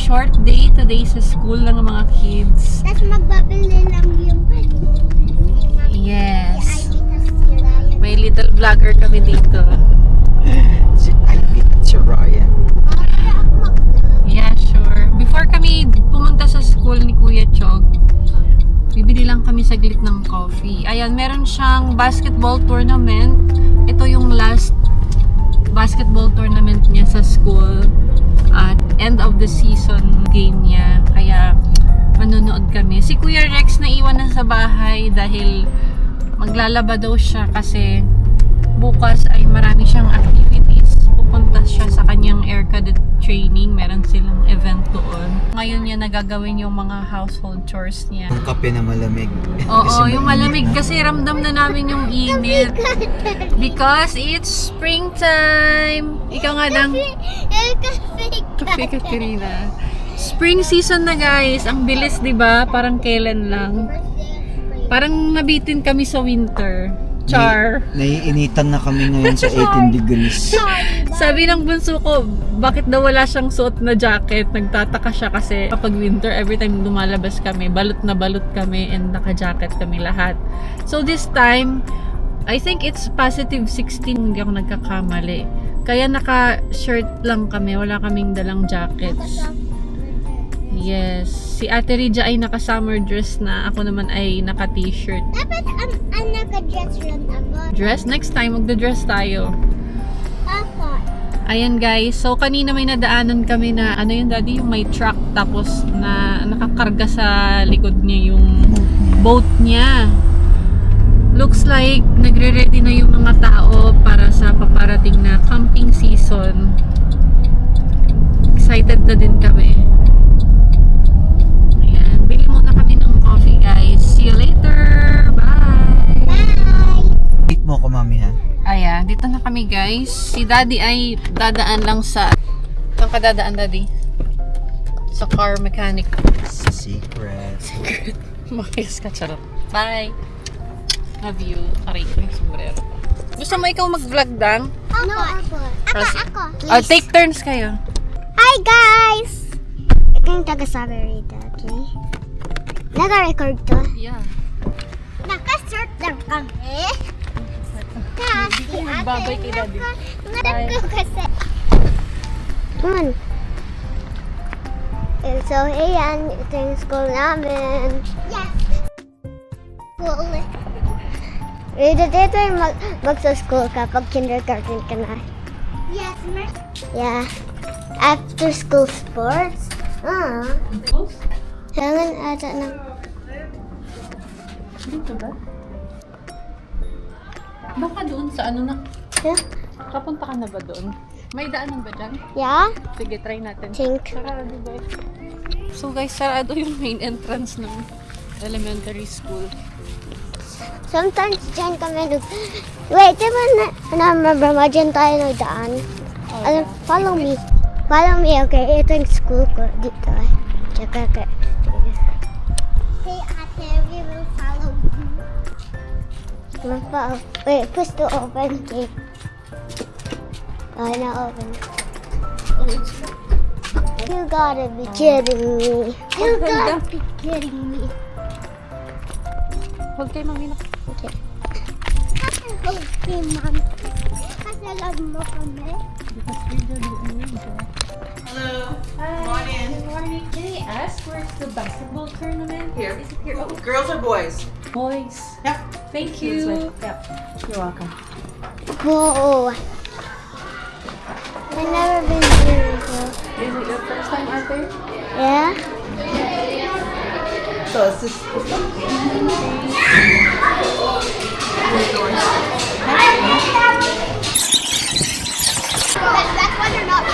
short day today sa school ng mga kids. Tapos magbabili lang yung Yes. May little vlogger kami dito. Si Alvin at si Ryan. Yeah, sure. Before kami pumunta sa school ni Kuya Chog, bibili lang kami saglit ng coffee. Ayan, meron siyang basketball tournament. Ito yung last basketball tournament niya sa school at end of the season game niya. Kaya manonood kami. Si Kuya Rex na iwan na sa bahay dahil maglalaba daw siya kasi bukas ay marami siyang activities. Pupunta siya sa kanyang air cadet training. Meron silang event doon. Ngayon niya nagagawin yung mga household chores niya. Yung kape na malamig. Oo, yung malamig kasi ramdam na namin yung init. Because it's springtime. Ikaw nga dang kape ka, Karina. Spring season na guys. Ang bilis, 'di ba? Parang kailan lang. Parang nabitin kami sa winter. Char. Naiinitan na kami ngayon sa 18 degrees. Sabi ng bunso ko, bakit daw wala siyang suot na jacket? Nagtataka siya kasi kapag winter, every time lumalabas kami, balot na balot kami and naka-jacket kami lahat. So this time, I think it's positive 16, hindi ako nagkakamali. Kaya naka-shirt lang kami, wala kaming dalang jackets. Yes. Si Ate Rija ay naka-summer dress na. Ako naman ay naka-t-shirt. Dapat ang naka-dress rin ako. Dress? Next time, magda-dress tayo. Ako. Ayan guys. So, kanina may nadaanan kami na, ano yun daddy? Yung may truck. Tapos, na nakakarga sa likod niya yung boat niya. Looks like, nagre-ready na yung mga tao para sa paparating na camping season. Excited na din kami. Bili muna kami ng coffee guys. See you later. Bye. Bye. Meet mo ako, mami, ha? Ayan, dito na kami guys. Si daddy ay dadaan lang sa... Saan ka dadaan daddy? Sa car mechanic. Secret. Makayas ka, charot. Bye. Love you. Aray ko yung sombrero. Gusto mo ikaw mag-vlog dang? Ako. Ako. Oh, take turns kayo. Hi guys! Ito yung taga-Saberita, okay? Naka-record to. Yeah. Naka-start lang kami. Kasi Hindi ko magbabay kay daddy. Ngarap ko kasi. Come on. And so, ayan, ito yung school namin. Yes! School. Dito yung magsa-school ka pag kindergarten ka na. Yes, ma. Yeah. After school sports. Kailangan ata ng... Dito ba? Baka doon sa ano na. Yeah? Kapunta ka na ba doon? May daanan ba dyan? Yeah? Sige, try natin. Think. Sarado ba? So guys, sarado yung main entrance ng elementary school. Sometimes dyan kami Wait, diba na-remember mo dyan tayo nagdaan? Oh, Follow me. Follow me, okay? Ito yung school ko dito. Tsaka ka. Hey, ate, we will follow you. Wait, push to open gate. Na-open. You gotta be kidding me. You gotta be kidding me. Huwag kayo mamina. Okay. Okay, ma'am. Kasi love mo kami. Hello. Come on in. Good morning. Can I ask where's the basketball tournament? Here. Is it here? Oh, Girls or boys? boys. Yep. Thank This way. you. Yep. You're welcome. Whoa. I've never been here before. Is it your first time out there? Yeah? So it's just That's why you're not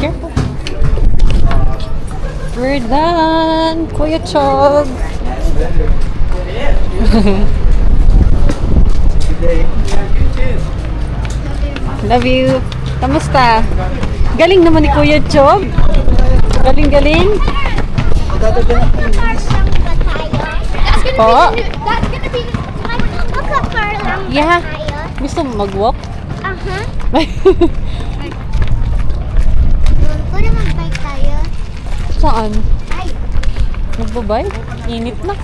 Careful. We're done, Kuya Chog. Love you. Kamusta? Galing naman ni Kuya Chog. Galing-galing. That's gonna Po? be that's gonna be magka-car lang ba Yeah. tayo? Gusto mo mag-walk? Aha. Pwede mag-bike tayo. Saan? Ay, Magbabay? Init na.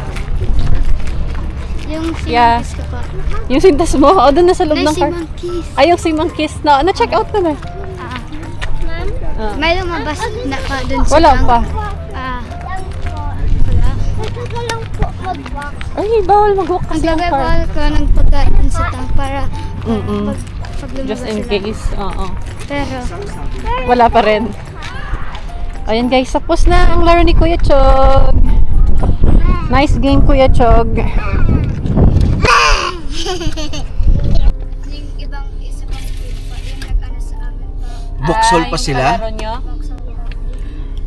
yung Yeah. sinapis ko pa. Yung sintas mo? O, doon na sa loob ng car. Monkeys. Ay, yung si Monkey's na. Na-check out na na. Ma'am, Ah. may lumabas na pa dun sa Wala bank. pa. Wala. Nagkaka lang po mag-walk. Ay, bawal mag-walk Ang kasi ang car. gagawal ko ng pagkain sa tank para Mm-mm. pag lumabas Just in sila. case. Oo. Pero, Wala pa rin. Ayan guys, tapos na ang laro ni Kuya Chog. Nice game, Kuya Chog. yung ibang isa pang group pa, yung nag-ano sa amin pa. Buksol Ah, pa yung sila? kalaro nyo?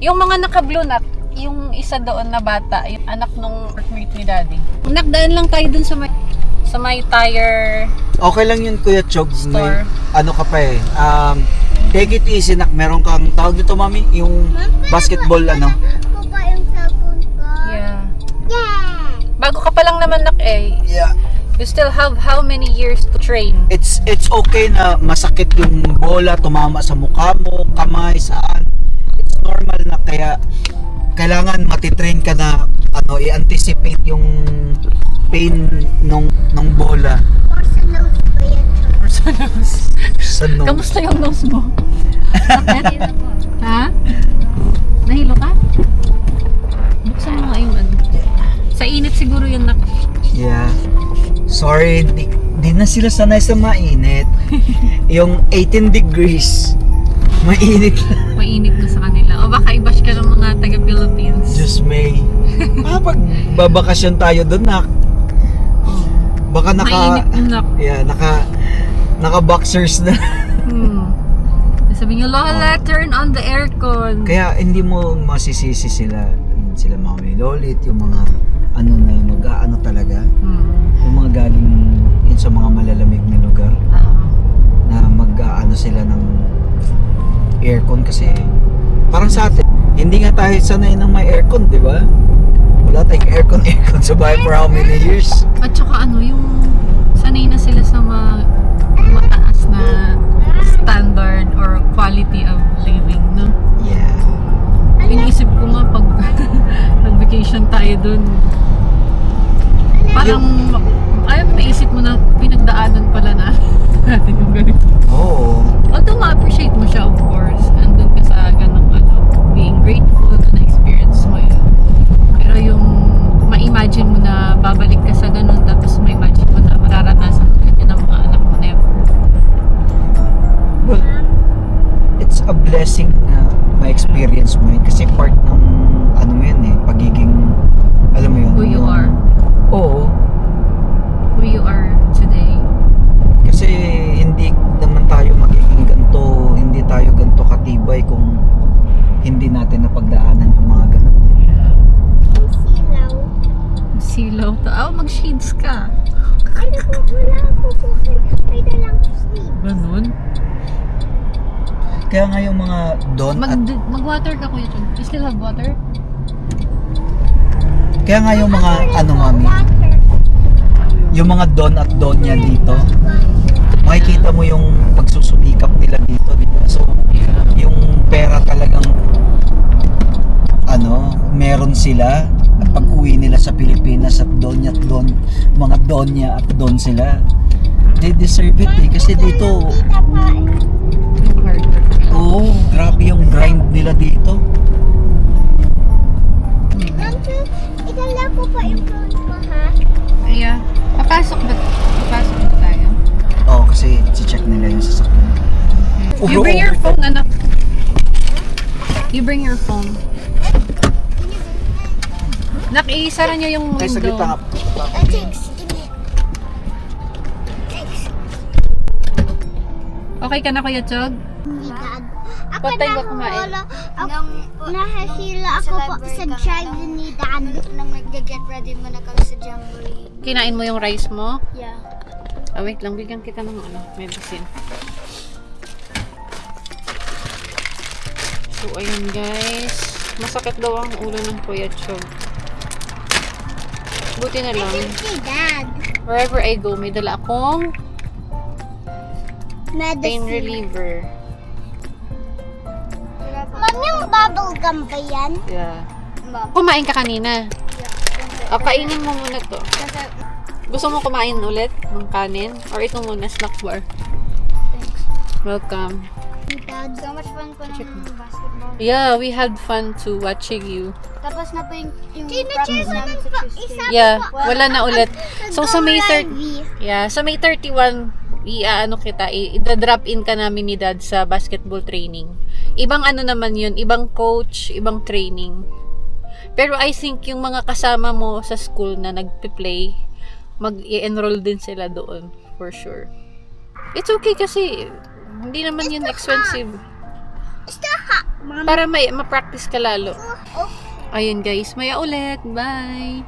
Yung mga naka-blue nut, yung isa doon na bata, yung anak nung workmate ni Daddy. Nakdaan lang tayo dun sa may tire. Okay lang yun, Kuya Chog. Store. Ano ka pa eh. Take it easy, nak. Meron kang, tawag dito, mami, yung basketball, ano. Ko pa yung cellphone ko. Yeah. Yeah! Bago ka pa lang naman Yeah. you still have how many years to train? It's okay na masakit yung bola, tumama sa mukha mo, kamay, saan. It's normal na, kaya kailangan matitrain ka na i-anticipate yung pain nung bola. Or sa nose ko yan. Sa nose. Kamusta yung nose mo? Ha? Nahilo ka? Buksan mo nga yung ano. Sa init siguro yun na. Yeah. Sorry, di na sila sanay sa mainit. Yung 18 degrees, mainit na. Mainit na sa kanila. O baka i-bash ka ng mga taga-Philippines. Diyos may. Pag babakasyon tayo doon, nak. Baka Mainit na. Yeah, naka-boxers na. Sabi niyo, Lola, turn on the aircon. Kaya hindi mo masisisi sila Mami Lolit, yung mga ano na yung mag-aano talaga. Yung mga galing yun sa mga malalamig na lugar. Na mag-aano sila ng aircon kasi parang sa atin, hindi nga tayo sanay ng may aircon, di ba? Wala tayong aircon sa bahay for how many years? At saka ano, yung sanay na sila sa mataas na standard or quality of living, no? Yeah. Iniisip ko nga pag nag-vacation tayo dun, parang ayaw naisip mo na pinagdaanan pala natin yung ganito. Oo. Although ma-appreciate mo siya, of course, andun ka sa ganong being grateful na experience mo yun. Pero yung ma-imagine mo na babalik ka sa ganun, tapos ma-imagine mo na mararanasan mo yun ng mga anak mo never. Well, it's a blessing na ma-experience mo yun kasi part ng ano mo yun pagiging, alam mo yun. Who you are. Oo. Who you are today. Kasi hindi naman tayo magiging ganito, hindi tayo ganito katibay kung hindi natin napagdaanan yung mga ganun. Yung silaw. Silaw to. Oh, mag-shades ka. Ano po, wala po. May dalang sleep. Ganun. Kaya nga yung mga don at Mag-water ka, Kuya Chon. You still have water? kaya nga yung mga ano, mami, yung mga don at donya dito, makikita mo yung pagsusumikap nila dito, di ba? So yung pera talagang meron sila at pag-uwi nila sa Pilipinas at donya at don, mga donya at don sila, they deserve it kasi dito, Hard work. oo, grabe yung grind nila dito. Itala ko pa yung phone mo, ha? Yeah. Papasok ba tayo? Oo, kasi si-check nila yung sasakyan. You bring your phone, anak. You bring your phone. Nakisara niyo yung Ay, saglit window. nga. Thanks. Thanks. Okay ka na, Kuya Chog? What time ka kumain? Nahihila ako po sa drive ni Dad. Nang nag-get ready mo na kami sa Jamboree. Kinain mo yung rice mo? Yeah. Ah, wait lang. Bigyan kita ng medicine. So, ayun guys. Masakit daw ang ulo ng Kuya Chog. Buti na lang. Si Dad. Wherever I go, may dala akong pain Medicine. reliever. Ma'am, yung bubble gum ba yan? Yeah. Kumain ka kanina. Yeah. Kainin mo muna to. Kasi, Gusto mo kumain ulit ng kanin? Or ito muna, snack bar? thanks. Welcome. Dad. So much fun po ng basketball. Yeah, we had fun too watching you. Tapos na po yung Tina-cheers practice mo namin ng sa Tuesday. Yeah, wala na ulit. So sa May 30, Live. yeah, sa May 31, i-drop in ka namin ni Dad sa basketball training. Ibang ano naman yun, ibang coach, ibang training. Pero I think yung mga kasama mo sa school na nagpe-play, mag-i-enroll din sila doon, for sure. It's okay kasi hindi naman yun expensive. Para may ma-practice ka lalo. Ayun guys, maya ulit. Bye!